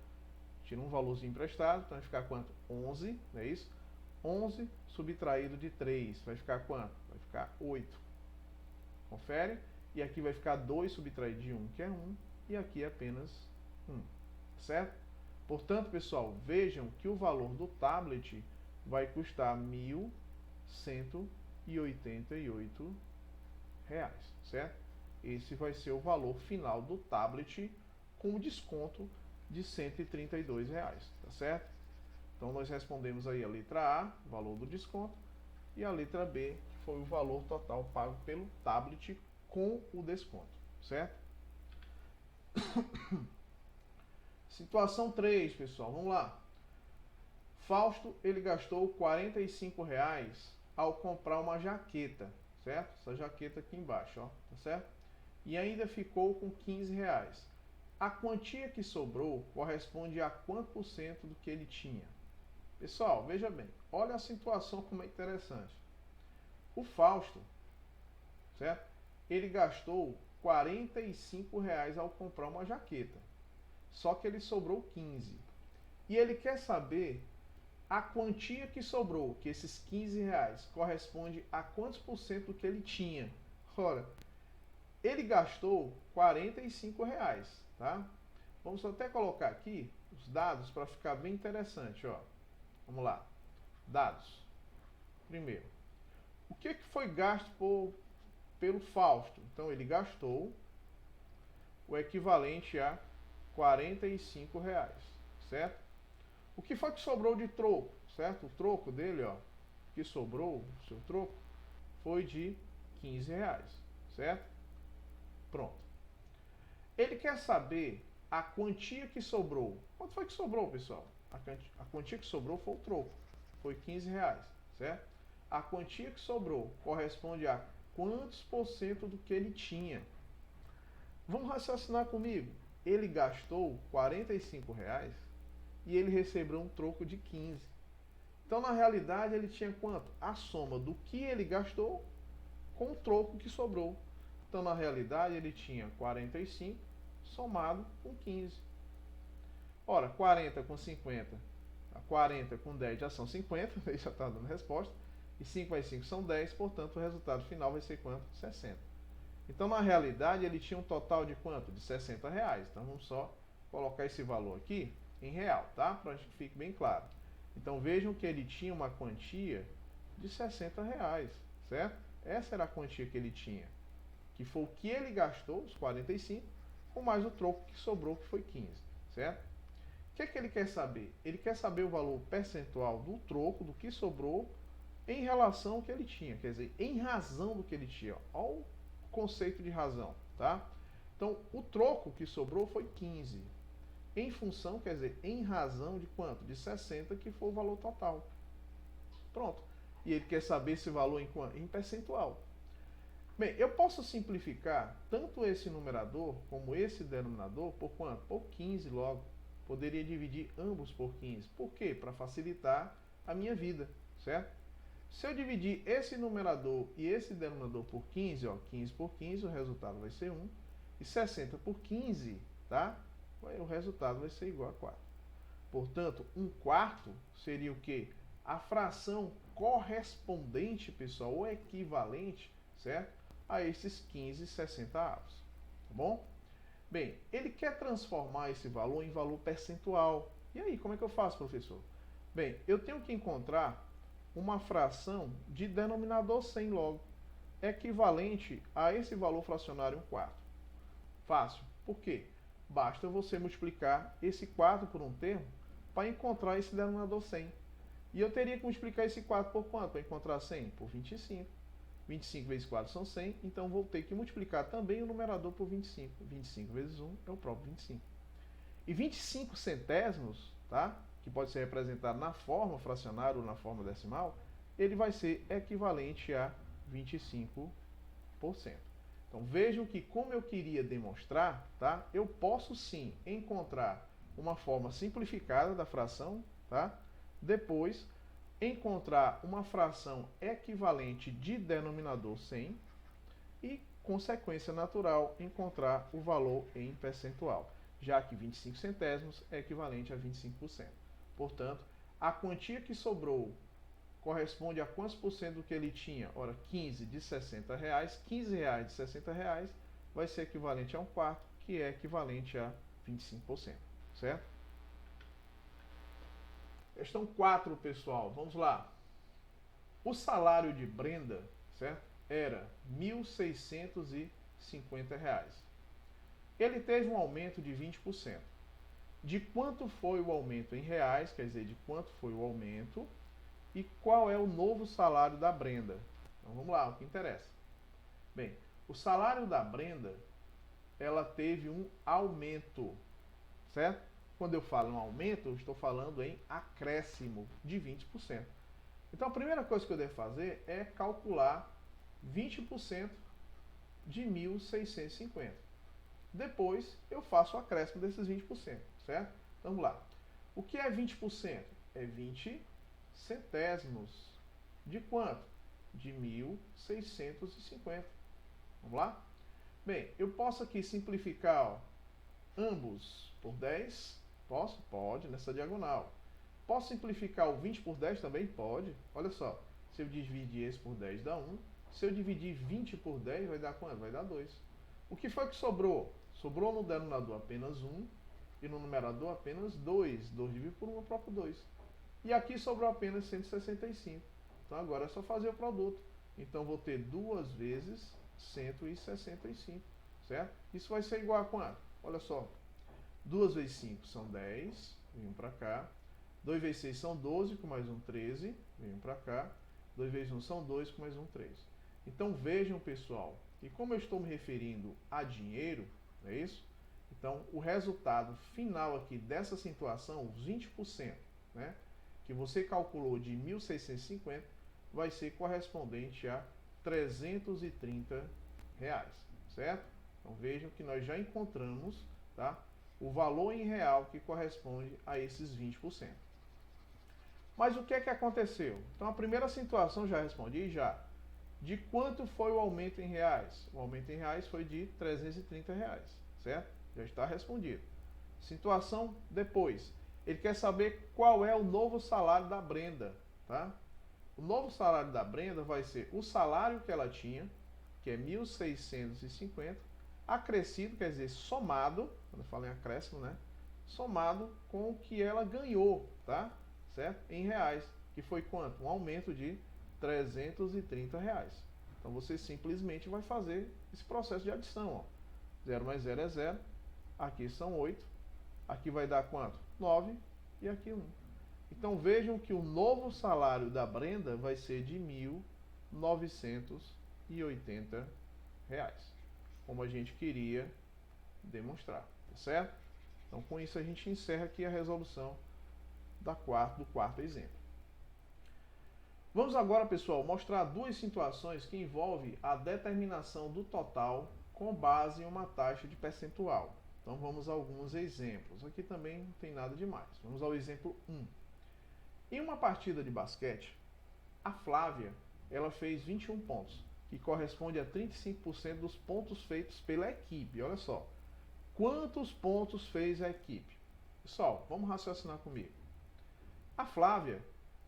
Speaker 1: Tira um valorzinho emprestado, então vai ficar quanto? 11, não é isso? 11 subtraído de 3, vai ficar quanto? Vai ficar 8. Confere? E aqui vai ficar 2 subtraído de 1, que é 1, e aqui é apenas 1, certo? Portanto, pessoal, vejam que o valor do tablet vai custar R$1.188, certo? Esse vai ser o valor final do tablet com desconto de R$132, tá certo? Então nós respondemos aí a letra A, valor do desconto, e a letra B, que foi o valor total pago pelo tablet com o desconto, certo? Situação 3, pessoal, vamos lá. Fausto, ele gastou R$45 ao comprar uma jaqueta, certo? Essa jaqueta aqui embaixo, ó, tá certo? E ainda ficou com R$15. A quantia que sobrou corresponde a quanto por cento do que ele tinha? Pessoal, veja bem, olha a situação como é interessante. O Fausto, certo? Ele gastou R$ 45 ao comprar uma jaqueta. Só que ele sobrou 15. E ele quer saber a quantia que sobrou, que esses R$ 15 corresponde a quantos por cento do que ele tinha. Ora, ele gastou R$ 45, tá? Vamos até colocar aqui os dados para ficar bem interessante, ó. Vamos lá. Dados. Primeiro, o que foi gasto pelo Fausto? Então, ele gastou o equivalente a R$ 45, certo? O que foi que sobrou de troco, certo? O troco dele, ó, que sobrou, o seu troco, foi de R$ 15, certo? Pronto. Ele quer saber a quantia que sobrou. Quanto foi que sobrou, pessoal? A quantia que sobrou foi o troco, foi R$ 15, certo? A quantia que sobrou corresponde a quantos por cento do que ele tinha? Vamos raciocinar comigo. Ele gastou R$ 45 e ele recebeu um troco de 15. Então, na realidade, ele tinha quanto? A soma do que ele gastou com o troco que sobrou. Então, na realidade, ele tinha 45 somado com 15. Ora, 40 com 50, 40 com 10 já são 50, aí já está dando resposta. E 5 mais 5 são 10, portanto, o resultado final vai ser quanto? 60. Então, na realidade, ele tinha um total de quanto? De R$ 60. Então, vamos só colocar esse valor aqui em real, tá? Para que fique bem claro. Então, vejam que ele tinha uma quantia de R$ 60, certo? Essa era a quantia que ele tinha, que foi o que ele gastou, os 45, com mais o troco que sobrou, que foi 15, certo? O que é que ele quer saber? Ele quer saber o valor percentual do troco, do que sobrou, em relação ao que ele tinha, quer dizer, em razão do que ele tinha. Olha o conceito de razão, tá? Então, o troco que sobrou foi 15. Em função, quer dizer, em razão de quanto? De 60, que foi o valor total. Pronto. E ele quer saber esse valor em quanto? Em percentual. Bem, eu posso simplificar tanto esse numerador como esse denominador por quanto? Por 15 logo. Poderia dividir ambos por 15. Por quê? Para facilitar a minha vida, certo? Se eu dividir esse numerador e esse denominador por 15, ó, 15 por 15, o resultado vai ser 1. E 60 por 15, tá? O resultado vai ser igual a 4. Portanto, 1/4 seria o quê? A fração correspondente, pessoal, ou equivalente, certo? A esses 15/60. Tá bom? Bem, ele quer transformar esse valor em valor percentual. E aí, como é que eu faço, professor? Bem, eu tenho que encontrar uma fração de denominador 100 logo, equivalente a esse valor fracionário 1/4. Fácil. Por quê? Basta você multiplicar esse 4 por um termo para encontrar esse denominador 100. E eu teria que multiplicar esse 4 por quanto para encontrar 100? Por 25. 25 vezes 4 são 100, então vou ter que multiplicar também o numerador por 25. 25 vezes 1 é o próprio 25. E 25 centésimos, tá? Que pode ser representado na forma fracionária ou na forma decimal, ele vai ser equivalente a 25%. Então vejam que, como eu queria demonstrar, tá? Eu posso sim encontrar uma forma simplificada da fração, tá? Depois encontrar uma fração equivalente de denominador 100 e, consequência natural, encontrar o valor em percentual, já que 25 centésimos é equivalente a 25%. Portanto, a quantia que sobrou corresponde a quantos por cento do que ele tinha? Ora, 15 de 60 reais, 15 reais de 60 reais vai ser equivalente a 1/4, que é equivalente a 25%, certo? Questão 4, pessoal, vamos lá. O salário de Brenda, certo? Era R$ 1.650. Ele teve um aumento de 20%. De quanto foi o aumento em reais, quer dizer, de quanto foi o aumento, e qual é o novo salário da Brenda? Então vamos lá, o que interessa. Bem, o salário da Brenda, ela teve um aumento, certo? Quando eu falo em um aumento, eu estou falando em acréscimo de 20%. Então a primeira coisa que eu devo fazer é calcular 20% de 1.650. Depois eu faço o acréscimo desses 20%, certo? Então vamos lá. O que é 20%? É 20 centésimos. De quanto? de 1.650. Vamos lá? Bem, eu posso aqui simplificar, ó, ambos por 10? Posso? Pode, nessa diagonal. Posso simplificar o 20 por 10 também? Pode. Olha só, se eu dividir esse por 10 dá 1. Se eu dividir 20 por 10 vai dar quanto? Vai dar 2. O que foi que sobrou? Sobrou no denominador apenas 1 e no numerador apenas 2. 2 dividido por 1 é o próprio 2. E aqui sobrou apenas 165. Então agora é só fazer o produto. Então vou ter 2 vezes 165, certo? Isso vai ser igual a quanto? Olha só, 2 vezes 5 são 10, venho para cá. 2 vezes 6 são 12, com mais um 13, venho para cá. 2 vezes 1 são 2, com mais um 3. Então vejam, pessoal, que como eu estou me referindo a dinheiro, não é isso? Então o resultado final aqui dessa situação, os 20%, né, que você calculou de 1.650, vai ser correspondente a 330 reais, certo? Então vejam que nós já encontramos, tá, o valor em real que corresponde a esses 20%. Mas o que é que aconteceu? Então a primeira situação já respondi já. De quanto foi o aumento em reais? O aumento em reais foi de 330 reais, certo? Já está respondido. Situação depois. Ele quer saber qual é o novo salário da Brenda, tá? O novo salário da Brenda vai ser o salário que ela tinha, que é 1.650, acrescido, quer dizer, somado, quando eu falo em acréscimo, né? Somado com o que ela ganhou, tá? Certo? Em reais, que foi quanto? Um aumento de 330 reais. Então você simplesmente vai fazer esse processo de adição, ó. 0 mais 0 é 0, aqui são 8, aqui vai dar quanto? 9 e aqui 1. Então vejam que o novo salário da Brenda vai ser de R$ 1.980, como a gente queria demonstrar, tá certo? Então com isso a gente encerra aqui a resolução do quarto exemplo. Vamos agora, pessoal, mostrar duas situações que envolvem a determinação do total com base em uma taxa de percentual. Então vamos a alguns exemplos. Aqui também não tem nada demais. Vamos ao exemplo 1. Em uma partida de basquete, a Flávia ela fez 21 pontos, que corresponde a 35% dos pontos feitos pela equipe. Olha só, quantos pontos fez a equipe? Pessoal, vamos raciocinar comigo. A Flávia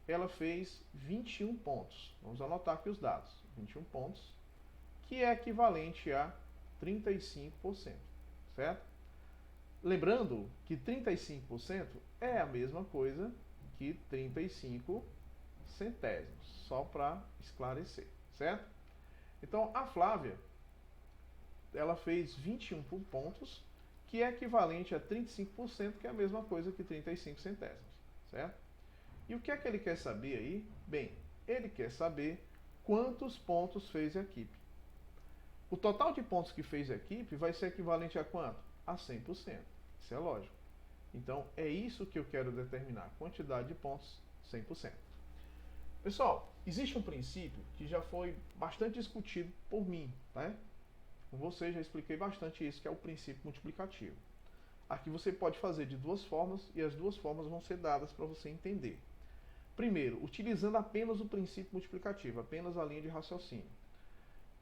Speaker 1: ela fez 21 pontos. Vamos anotar aqui os dados. 21 pontos, que é equivalente a 35%, certo? Lembrando que 35% é a mesma coisa que 35 centésimos, só para esclarecer, certo? Então, a Flávia, ela fez 21 pontos, que é equivalente a 35%, que é a mesma coisa que 35 centésimos, certo? E o que é que ele quer saber aí? Bem, ele quer saber quantos pontos fez a equipe. O total de pontos que fez a equipe vai ser equivalente a quanto? A 100%. Isso é lógico. Então, é isso que eu quero determinar. Quantidade de pontos, 100%. Pessoal, existe um princípio que já foi bastante discutido por mim, tá? Com você já expliquei bastante isso, que é o princípio multiplicativo. Aqui você pode fazer de duas formas e as duas formas vão ser dadas para você entender. Primeiro, utilizando apenas o princípio multiplicativo, apenas a linha de raciocínio.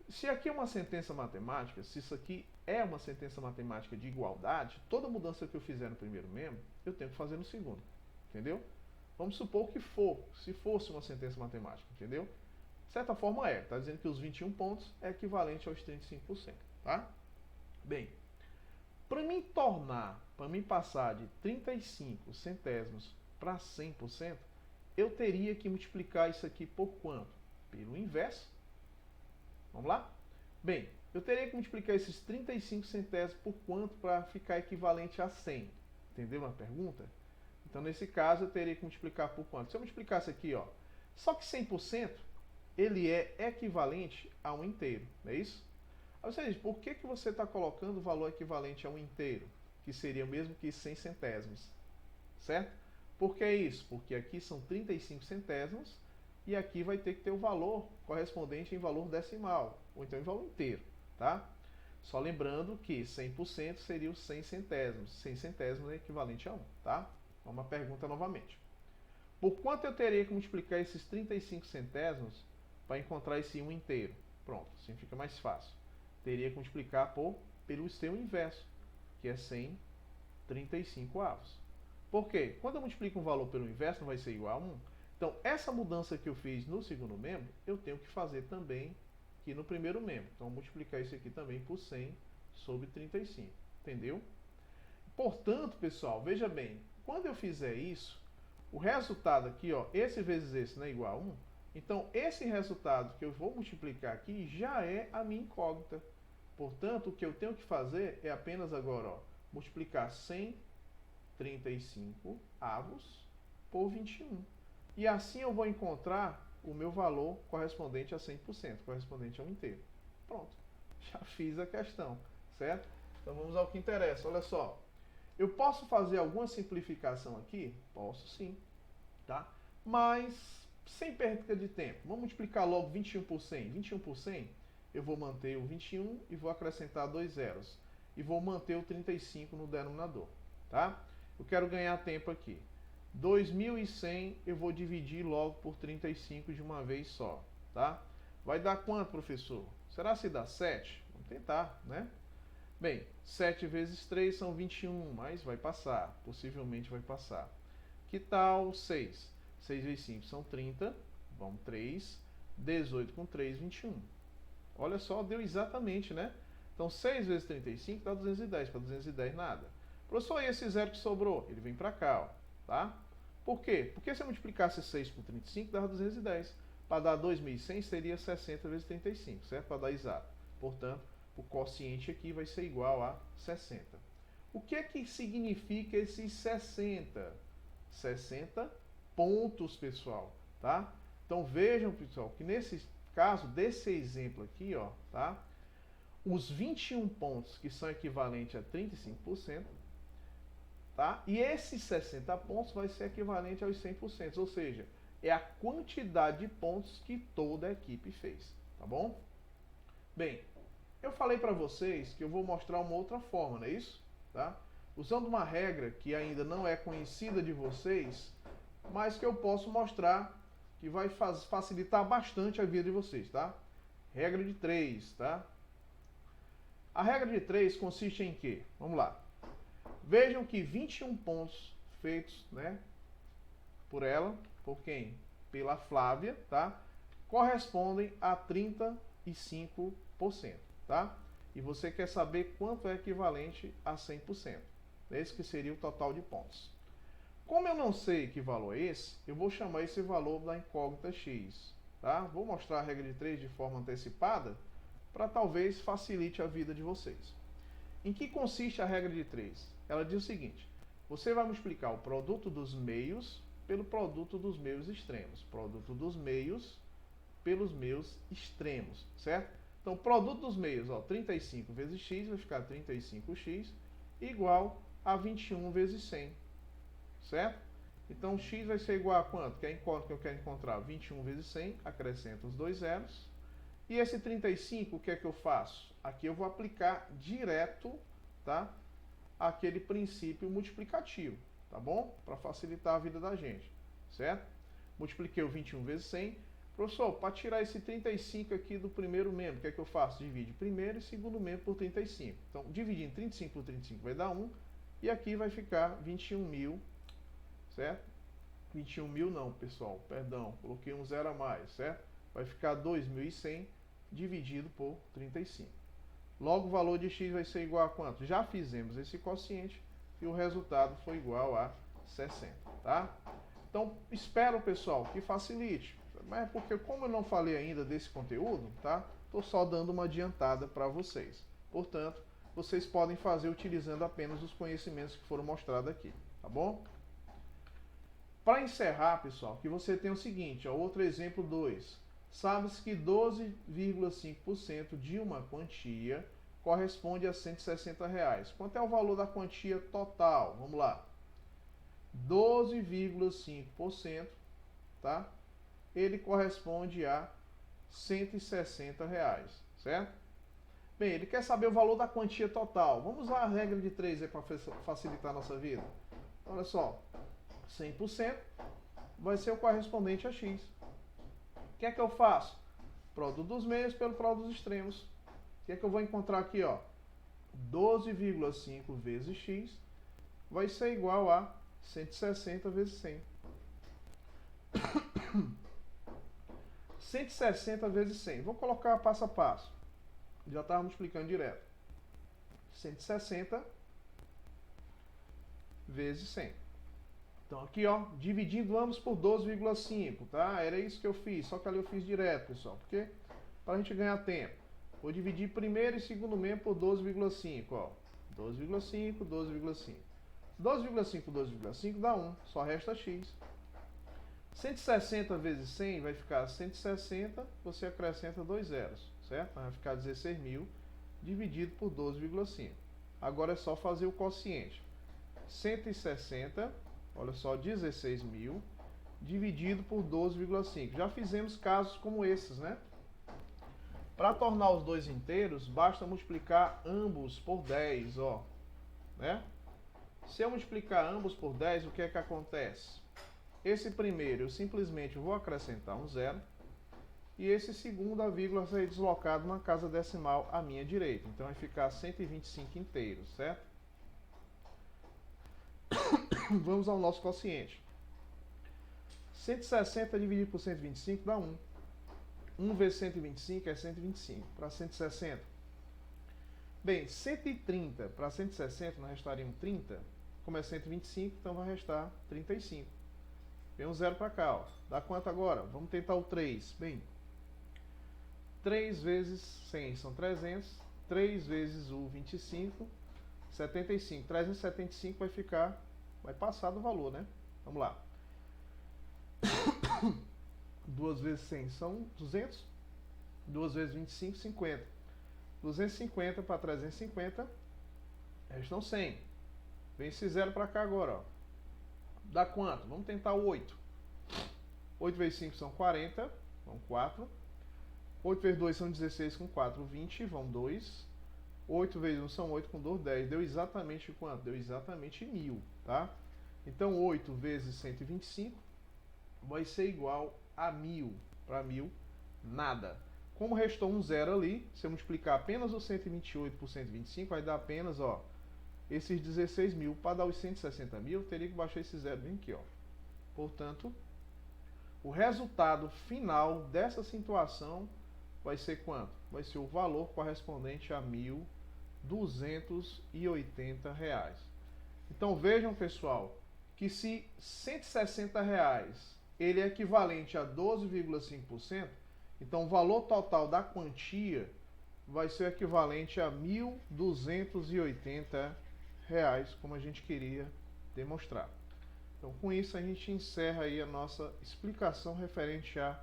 Speaker 1: Se aqui é uma sentença matemática, se isso aqui é uma sentença matemática de igualdade, toda mudança que eu fizer no primeiro membro, eu tenho que fazer no segundo, entendeu? Vamos supor que se fosse uma sentença matemática, entendeu? De certa forma está dizendo que os 21 pontos é equivalente aos 35%, tá? Bem, para mim passar de 35 centésimos para 100%, eu teria que multiplicar isso aqui por quanto? Pelo inverso. Vamos lá? Bem, eu teria que multiplicar esses 35 centésimos por quanto para ficar equivalente a 100? Entendeu a pergunta? Então, nesse caso, eu teria que multiplicar por quanto? Se eu multiplicasse aqui, ó, só que 100%, ele é equivalente a um inteiro, não é isso? Aí você diz, por que você está colocando o valor equivalente a um inteiro? Que seria o mesmo que 100 centésimos, certo? Por que isso? Porque aqui são 35 centésimos e aqui vai ter que ter o valor correspondente em valor decimal, ou então em valor inteiro, tá? Só lembrando que 100% seria os 100 centésimos. 100 centésimos é equivalente a 1, tá? Uma pergunta novamente. Por quanto eu teria que multiplicar esses 35 centésimos para encontrar esse 1 inteiro. Pronto, assim fica mais fácil. Teria que multiplicar pelo extremo inverso, que é 135 avos. Por quê? Quando eu multiplico um valor pelo inverso, não vai ser igual a 1. Então, essa mudança que eu fiz no segundo membro, eu tenho que fazer também aqui no primeiro membro. Então, multiplicar isso aqui também por 100 sobre 35. Entendeu? Portanto, pessoal, veja bem, quando eu fizer isso, o resultado aqui, ó, esse vezes esse não é igual a 1. Então, esse resultado que eu vou multiplicar aqui já é a minha incógnita. Portanto, o que eu tenho que fazer é apenas agora, ó, multiplicar 135 avos por 21. E assim eu vou encontrar o meu valor correspondente a 100%, correspondente a 1 inteiro. Pronto, já fiz a questão, certo? Então vamos ao que interessa. Olha só, eu posso fazer alguma simplificação aqui? Posso sim, tá? Mas sem perda de tempo. Vamos multiplicar logo 21 por 100. 21 por 100, eu vou manter o 21 e vou acrescentar 2 zeros. E vou manter o 35 no denominador, tá? Eu quero ganhar tempo aqui. 2.100 eu vou dividir logo por 35 de uma vez só, tá? Vai dar quanto, professor? Será se dá 7? Vamos tentar, né? Bem, 7 vezes 3 são 21, mas vai passar, possivelmente vai passar. Que tal 6? 6 vezes 5 são 30, vamos 3, 18 com 3, 21. Olha só, deu exatamente, né? Então 6 vezes 35 dá 210, para 210 nada. Professor, e esse zero que sobrou? Ele vem para cá, ó, tá? Por quê? Porque se eu multiplicasse 6 por 35, dava 210. Para dar 2.100 seria 60 vezes 35, certo? Para dar exato. Portanto, o quociente aqui vai ser igual a 60. O que é que significa esses 60? 60 pontos, pessoal, tá? Então vejam, pessoal, que nesse caso desse exemplo aqui, ó, tá? Os 21 pontos que são equivalentes a 35%, tá? E esses 60 pontos vai ser equivalente aos 100%, ou seja, é a quantidade de pontos que toda a equipe fez, tá bom? Bem, eu falei para vocês que eu vou mostrar uma outra forma, não é isso? Tá? Usando uma regra que ainda não é conhecida de vocês, mas que eu posso mostrar que vai facilitar bastante a vida de vocês, tá? Regra de 3, tá? A regra de 3 consiste em quê? Vamos lá. Vejam que 21 pontos feitos, né, por ela, por quem? Pela Flávia, tá? Correspondem a 35%, tá? E você quer saber quanto é equivalente a 100%. Esse que seria o total de pontos. Como eu não sei que valor é esse, eu vou chamar esse valor da incógnita x, tá? Vou mostrar a regra de 3 de forma antecipada, para talvez facilite a vida de vocês. Em que consiste a regra de 3? Ela diz o seguinte: você vai multiplicar o produto dos meios pelo produto dos meios extremos. Produto dos meios pelos meios extremos, certo? Então, o produto dos meios, ó, 35 vezes x vai ficar 35x igual a 21 vezes 100, certo? Então, x vai ser igual a quanto? Que é a incógnita que eu quero encontrar. 21 vezes 100, acrescento os 2 zeros. E esse 35, o que é que eu faço? Aqui eu vou aplicar direto, tá? Aquele princípio multiplicativo, tá bom? Para facilitar a vida da gente, certo? Multipliquei o 21 vezes 100. Professor, para tirar esse 35 aqui do primeiro membro, o que é que eu faço? Divide primeiro e segundo membro por 35. Então, dividindo 35 por 35 vai dar 1. E aqui vai ficar 21.000, certo? 21.000 não, pessoal, perdão, coloquei um zero a mais, certo? Vai ficar 2.100 dividido por 35. Logo, o valor de x vai ser igual a quanto? Já fizemos esse quociente e o resultado foi igual a 60, tá? Então, espero, pessoal, que facilite. Mas é porque, como eu não falei ainda desse conteúdo, tá? Estou só dando uma adiantada para vocês. Portanto, vocês podem fazer utilizando apenas os conhecimentos que foram mostrados aqui, tá bom? Para encerrar, pessoal, que você tem o seguinte, ó, outro exemplo 2. Sabe-se que 12,5% de uma quantia corresponde a R$160. Quanto é o valor da quantia total? Vamos lá. 12,5%, tá? Ele corresponde a R$160, certo? Bem, ele quer saber o valor da quantia total. Vamos usar a regra de 3 para facilitar a nossa vida. Olha só, 100% vai ser o correspondente a x. O que é que eu faço? produto dos meios pelo produto dos extremos. O que é que eu vou encontrar aqui, ó? 12,5 vezes x vai ser igual a 160 vezes 100. 160 vezes 100. Vou colocar passo a passo. Já estávamos explicando direto. 160 vezes 100. Então aqui, ó, dividindo ambos por 12,5, tá? Era isso que eu fiz, só que ali eu fiz direto, pessoal. Porque para a gente ganhar tempo. Vou dividir primeiro e segundo membro por 12,5, ó. 12,5, 12,5. 12,5 por 12,5 dá 1, só resta x. 160 vezes 100 vai ficar 160, você acrescenta 2 zeros, certo? Vai ficar 16.000 dividido por 12,5. Agora é só fazer o quociente. 160, olha só, 16.000 dividido por 12,5. Já fizemos casos como esses, né? Para tornar os dois inteiros, basta multiplicar ambos por 10, ó, né? Se eu multiplicar ambos por 10, o que é que acontece? Esse primeiro eu simplesmente vou acrescentar um zero, e esse segundo, a vírgula vai ser deslocado na casa decimal à minha direita. Então vai ficar 125 inteiros, certo? Vamos ao nosso quociente. 160 dividido por 125 dá 1. 1 vezes 125 é 125 para 160. Bem, 130 para 160, nós restaríamos 30. Como é 125, então vai restar 35. Vem um zero para cá, ó. Dá quanto agora? Vamos tentar o 3. Bem, 3 vezes 100 são 300. 3 vezes o 25, 75. 375 vai ficar, vai passar do valor, né? Vamos lá. 2 vezes 100 são 200. 2 vezes 25, 50. 250 para 350, restam 100. Vem esse zero para cá agora, ó. Dá quanto? Vamos tentar o 8. 8 vezes 5 são 40, vão 4. 8 vezes 2 são 16, com 4, 20, vão 2. 8 vezes 1 são 8, com 2, 10. Deu exatamente quanto? Deu exatamente 1.000, tá? Então 8 vezes 125 vai ser igual a 1.000. Para 1.000, nada. Como restou um zero ali, se eu multiplicar apenas o 128 por 125, vai dar apenas, ó, esses 16.000. Para dar os 160.000, eu teria que baixar esse zero bem aqui, ó. Portanto, o resultado final dessa situação vai ser quanto? Vai ser o valor correspondente a R$ 1.280. Então vejam, pessoal, que se R$ 160 ele é equivalente a 12,5%, então o valor total da quantia vai ser equivalente a R$ 1.280, como a gente queria demonstrar. Então, com isso, a gente encerra aí a nossa explicação referente a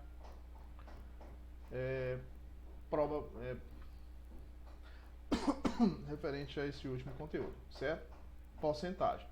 Speaker 1: referente a esse último conteúdo, certo? Porcentagem.